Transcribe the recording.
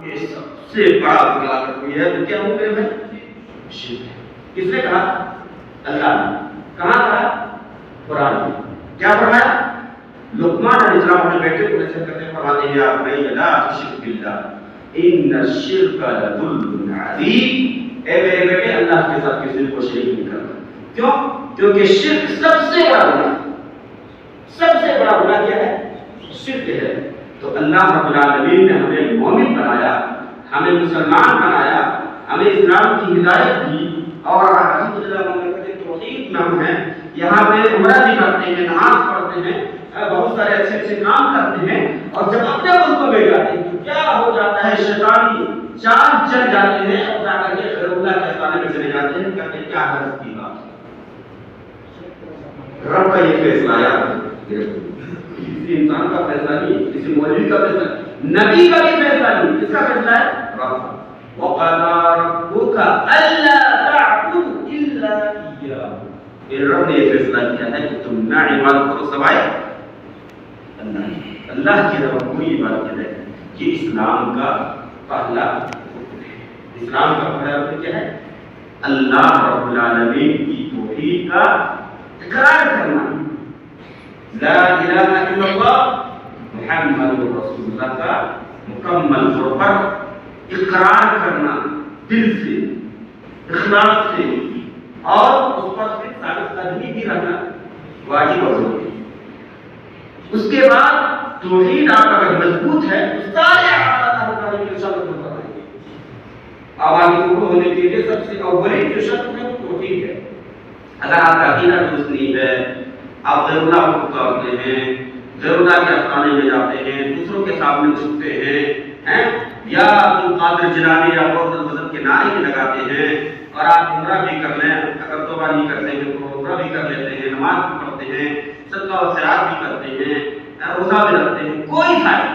یہ سب سے بڑا گناہ اگر کوئی ہے تو کیا ہو گئے بھائی؟ شرک ہے۔ کس نے کہا؟ اللہ نے۔ کہاں کہا؟ قرآن میں۔ کیا فرمایا؟ لقمان علیہ السلام اپنے بیٹے کو نصیحت کرتے فرماتے ہیں یا بنی لا تشرک باللہ ان الشرک لظلم عظیم، اے میرے بیٹے اللہ کے ساتھ کسی کو شریک نہیں کرنا۔ کیوں؟ کیونکہ شرک سب سے بڑا گناہ، سب سے بڑا گناہ کیا ہے؟ شرک ہے۔ تو اللہ رب العالمین نے ہمیں مومن بنایا، ہمیں مسلمان بنایا، ہمیں اسلام کی ہدایت دی، اور الحمدللہ توحید میں ہم ہیں، یہاں پہ عمرہ بھی کرتے ہیں، نماز پڑھتے ہیں، بہت سارے اچھے اچھے کام کرتے ہیں، اور جب اپنے ملک میں جاتے ہیں تو کیا ہو جاتا ہے؟ شیطانی چال چل جاتے ہیں اور جا کر کے غیر اللہ کے خانے میں چلے جاتے ہیں، کہتے ہیں کیا حرض کی بات، رب کا یہ فیصلہ آیا، کسی انسان کا فیصلہ نہیں، کسی مولوی کا فیصلہ نہیں، نبی کا بھی فیصلہ نہیں، کس کا فیصلہ ہے؟ رب کا۔ وَقَضَىٰ رَبُّكَ أَلَّا تَعْبُدُوا إِلَّا إِيَّاهُ، میرے رب نے یہ فیصلہ کیا ہے کہ تم نہ عبادت کرو سوائے اللہ کی طرف کوئی عبادت نہیں۔ یہ اسلام کا پہلا رکن ہے۔ اسلام کا پہلا رکن کیا ہے؟ اللہ رب العالمین کی توحید کا اقرار کرنا، لا الہ الا اللہ محمد رسول اللہ کا مکمل طور پر اقرار کرنا، دل سے، اخلاص سے، اور اس پر پھر ثابت قدمی بھی رہنا واجب اور ضروری ہے۔ اس کے بعد توحید آپ اگر مضبوط ہے تو سارے اعمال اللہ تعالیٰ کی شرط کو کریں گے۔ آبادی کو ہونے کے لیے سب سے اولین جو شرط ہے وہ توحید ہے۔ اگر آپ کا عقیدہ درست نہیں ہے، آپ غیر اللہ کو پکارتے ہیں، غیر اللہ کے افسانے میں جاتے ہیں، دوسروں کے سامنے جھکتے ہیں، یا عبد القادر جیلانی یا غوث المدد کے نعرے بھی لگاتے ہیں، اور آپ عمرہ بھی کر لیں، اگر توبہ نہیں کرتے ہیں تو عمرہ بھی کر لیتے ہیں، نماز بھی پڑھتے ہیں، صدقہ و خیرات بھی کرتے ہیں، روزہ بھی رکھتے ہیں، کوئی فائدہ